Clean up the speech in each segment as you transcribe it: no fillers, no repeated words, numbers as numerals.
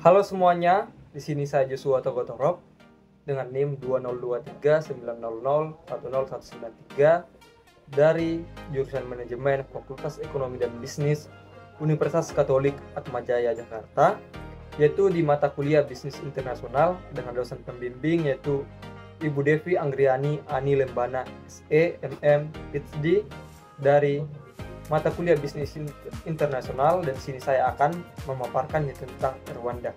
Halo semuanya, di sini saya Joshua Togotorop dengan NIM 202390010193 dari jurusan Manajemen Fakultas Ekonomi dan Bisnis Universitas Katolik Atmajaya Jakarta, yaitu di mata kuliah Bisnis Internasional dengan dosen pembimbing yaitu Ibu Devi Anggriani Ani Lembana SE MM PhD dari mata kuliah Bisnis Internasional, dan sini saya akan memaparkan tentang Rwanda.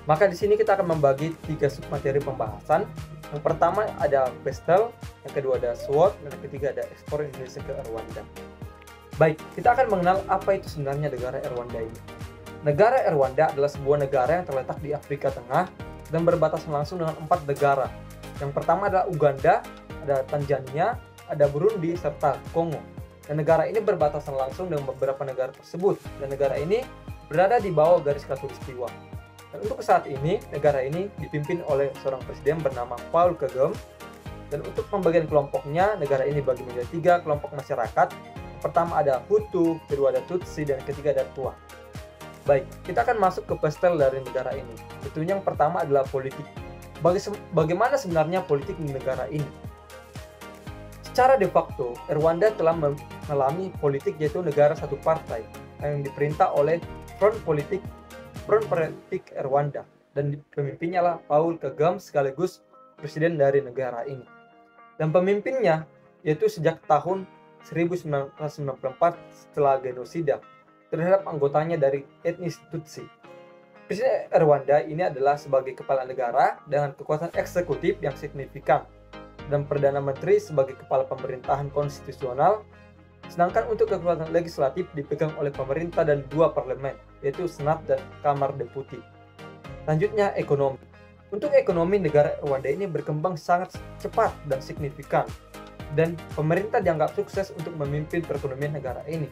Maka di sini kita akan membagi 3 submateri pembahasan. Yang pertama ada PESTEL, yang kedua ada SWOT, dan yang ketiga ada ekspor Indonesia ke Rwanda. Baik, kita akan mengenal apa itu sebenarnya negara Rwanda ini. Negara Rwanda adalah sebuah negara yang terletak di Afrika Tengah dan berbatasan langsung dengan 4 negara. Yang pertama adalah Uganda, ada Tanzania, ada Burundi, serta Kongo. Dan negara ini berbatasan langsung dengan beberapa negara tersebut, dan negara ini berada di bawah garis khatulistiwa. Dan untuk saat ini, negara ini dipimpin oleh seorang presiden bernama Paul Kagame. Dan untuk pembagian kelompoknya, negara ini dibagi menjadi 3 kelompok masyarakat. Pertama ada Hutu, kedua ada Tutsi, dan ketiga ada Twa. Baik, kita akan masuk ke pestel dari negara ini. Tentunya yang pertama adalah politik. Bagaimana sebenarnya politik di negara ini? Secara de facto, Rwanda telah mengalami politik yaitu negara satu partai yang diperintah oleh Front Politik Rwanda, dan pemimpinnya lah Paul Kagame sekaligus presiden dari negara ini. Dan pemimpinnya yaitu sejak tahun 1994 setelah genosida terhadap anggotanya dari etnis Tutsi. Presiden Rwanda ini adalah sebagai kepala negara dengan kekuasaan eksekutif yang signifikan, dan Perdana Menteri sebagai kepala pemerintahan konstitusional, sedangkan untuk kekuasaan legislatif dipegang oleh pemerintah dan 2 parlemen, yaitu Senat dan Kamar Deputi. Selanjutnya ekonomi. Untuk ekonomi, negara Rwanda ini berkembang sangat cepat dan signifikan, dan pemerintah dianggap sukses untuk memimpin perekonomian negara ini.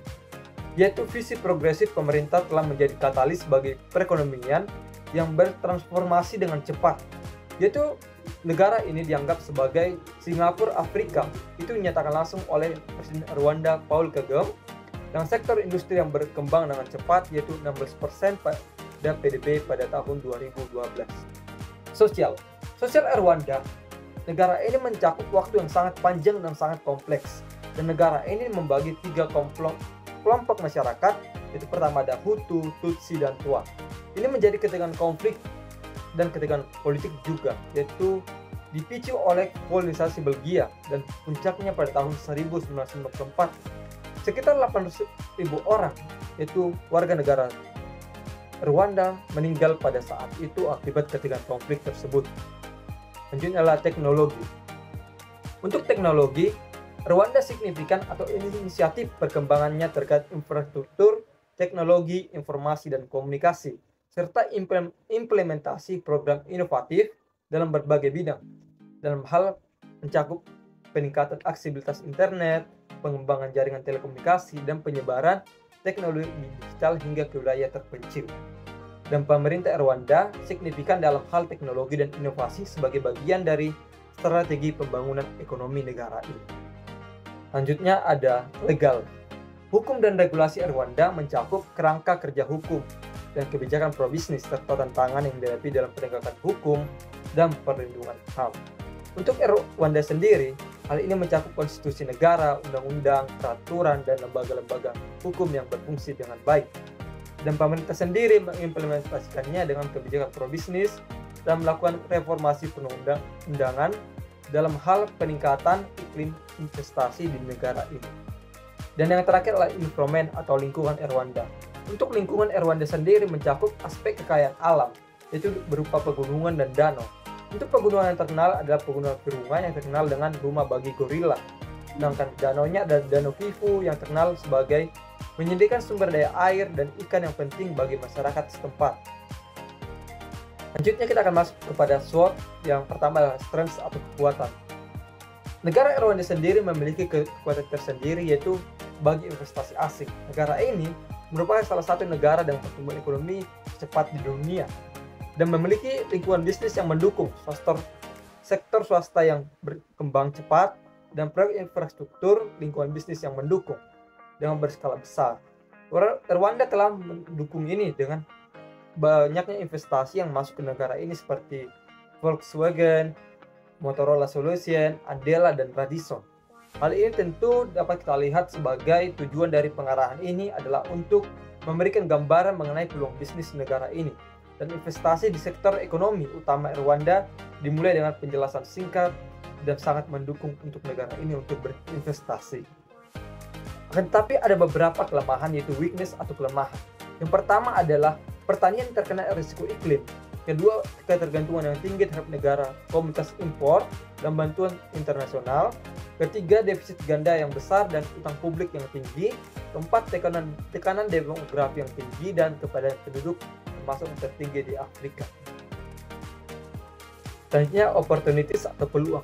Yaitu visi progresif pemerintah telah menjadi katalis bagi perekonomian yang bertransformasi dengan cepat. Yaitu negara ini dianggap sebagai Singapura Afrika. Itu dinyatakan langsung oleh Presiden Rwanda Paul Kagame. Dan sektor industri yang berkembang dengan cepat yaitu 16% pada PDB pada tahun 2012. Sosial Rwanda. Negara ini mencakup waktu yang sangat panjang dan sangat kompleks. Dan negara ini membagi 3 kelompok masyarakat, yaitu pertama ada Hutu, Tutsi, dan Twa. Ini menjadi ketegangan konflik dan ketegangan politik juga, yaitu dipicu oleh kolonisasi Belgia, dan puncaknya pada tahun 1994 sekitar 800.000 orang yaitu warga negara Rwanda meninggal pada saat itu akibat ketegangan konflik tersebut. Selanjutnya adalah teknologi. Untuk teknologi, Rwanda signifikan atau inisiatif perkembangannya terkait infrastruktur, teknologi, informasi, dan komunikasi, serta implementasi program inovatif dalam berbagai bidang, dalam hal mencakup peningkatan aksesibilitas internet, pengembangan jaringan telekomunikasi, dan penyebaran teknologi digital hingga ke wilayah terpencil. Dan pemerintah Rwanda signifikan dalam hal teknologi dan inovasi sebagai bagian dari strategi pembangunan ekonomi negara ini. Selanjutnya ada legal. Hukum dan regulasi Rwanda mencakup kerangka kerja hukum dan kebijakan pro-bisnis serta tantangan yang dihadapi dalam penegakan hukum dan perlindungan HAM. Untuk Rwanda sendiri, hal ini mencakup konstitusi negara, undang-undang, peraturan, dan lembaga-lembaga hukum yang berfungsi dengan baik. Dan pemerintah sendiri mengimplementasikannya dengan kebijakan pro-bisnis dan melakukan reformasi perundang-undangan dalam hal peningkatan iklim investasi di negara ini. Dan yang terakhir adalah environment atau lingkungan Rwanda. Untuk lingkungan Rwanda sendiri mencakup aspek kekayaan alam, yaitu berupa pegunungan dan danau. Untuk pegunungan yang terkenal adalah pegunungan Virunga yang terkenal dengan rumah bagi gorila. Sedangkan danaunya ada Danau Kivu yang terkenal sebagai menyediakan sumber daya air dan ikan yang penting bagi masyarakat setempat. Selanjutnya kita akan masuk kepada SWOT. Yang pertama adalah strength atau kekuatan. Negara Rwanda sendiri memiliki kekuatan tersendiri yaitu bagi investasi asing. Negara ini merupakan salah satu negara dengan pertumbuhan ekonomi cepat di dunia dan memiliki lingkungan bisnis yang mendukung sektor swasta yang berkembang cepat dan proyek infrastruktur lingkungan bisnis yang mendukung dengan berskala besar. Rwanda telah mendukung ini dengan banyaknya investasi yang masuk ke negara ini seperti Volkswagen, Motorola Solution, Andela, dan Radisson. Hal ini tentu dapat kita lihat sebagai tujuan dari pengarahan ini adalah untuk memberikan gambaran mengenai peluang bisnis negara ini. Dan investasi di sektor ekonomi utama Rwanda dimulai dengan penjelasan singkat dan sangat mendukung untuk negara ini untuk berinvestasi. Akan tetapi ada beberapa kelemahan, yaitu weakness atau kelemahan. Yang pertama adalah pertanian terkena risiko iklim. Kedua, ketergantungan yang tinggi terhadap negara komunitas impor dan bantuan internasional. Ketiga, defisit ganda yang besar dan utang publik yang tinggi. Keempat, tekanan demografi yang tinggi dan kepada penduduk termasuk yang tertinggi di Afrika. Selanjutnya, opportunities atau peluang.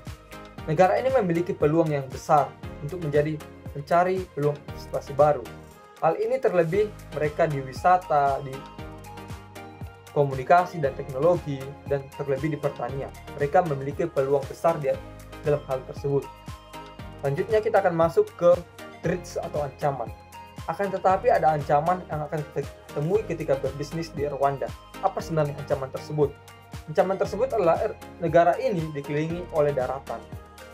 Negara ini memiliki peluang yang besar untuk mencari peluang investasi baru. Hal ini terlebih mereka di wisata, di komunikasi dan teknologi, dan terlebih di pertanian. Mereka memiliki peluang besar dalam hal tersebut. Selanjutnya kita akan masuk ke threats atau ancaman. Akan tetapi ada ancaman yang akan kita temui ketika berbisnis di Rwanda. Apa sebenarnya ancaman tersebut? Ancaman tersebut adalah negara ini dikelilingi oleh daratan.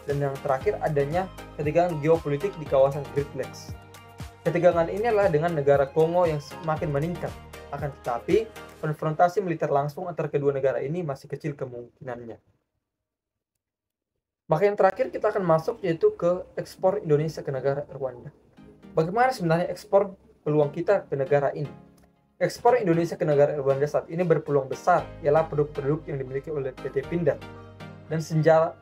Dan yang terakhir adanya ketegangan geopolitik di kawasan Great Lakes. Ketegangan ini adalah dengan negara Kongo yang semakin meningkat. Akan tetapi, konfrontasi militer langsung antara kedua negara ini masih kecil kemungkinannya. Maka yang terakhir kita akan masuk yaitu ke ekspor Indonesia ke negara Rwanda. Bagaimana sebenarnya ekspor peluang kita ke negara ini? Ekspor Indonesia ke negara Rwanda saat ini berpeluang besar ialah produk-produk yang dimiliki oleh PT Pindad dan senjata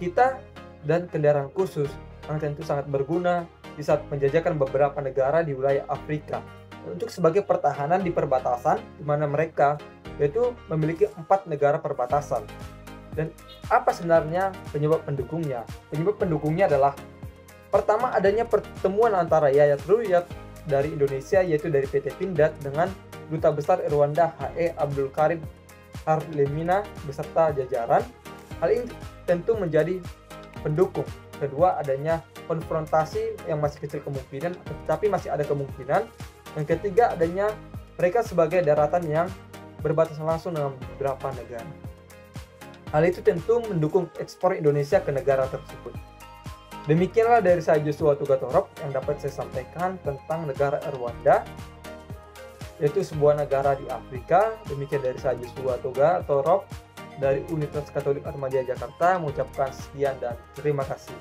kita dan kendaraan khusus yang tentu sangat berguna di saat menjajakan beberapa negara di wilayah Afrika. Untuk sebagai pertahanan di perbatasan di mana mereka yaitu memiliki 4 negara perbatasan. Dan apa sebenarnya penyebab pendukungnya? Penyebab pendukungnya adalah pertama adanya pertemuan antara Yayat Ruyat dari Indonesia yaitu dari PT Pindad dengan Duta Besar Rwanda H.E. Abdul Karim Harlemina beserta jajaran. Hal ini tentu menjadi pendukung. Kedua adanya konfrontasi yang masih kecil kemungkinan, tetapi masih ada kemungkinan. Yang ketiga adanya mereka sebagai daratan yang berbatasan langsung dengan beberapa negara. Hal itu tentu mendukung ekspor Indonesia ke negara tersebut. Demikianlah dari saya Joshua Tugatorop yang dapat saya sampaikan tentang negara Rwanda, yaitu sebuah negara di Afrika. Demikian dari saya Joshua Tugatorop dari Universitas Katolik Atmajaya Jakarta mengucapkan sekian dan terima kasih.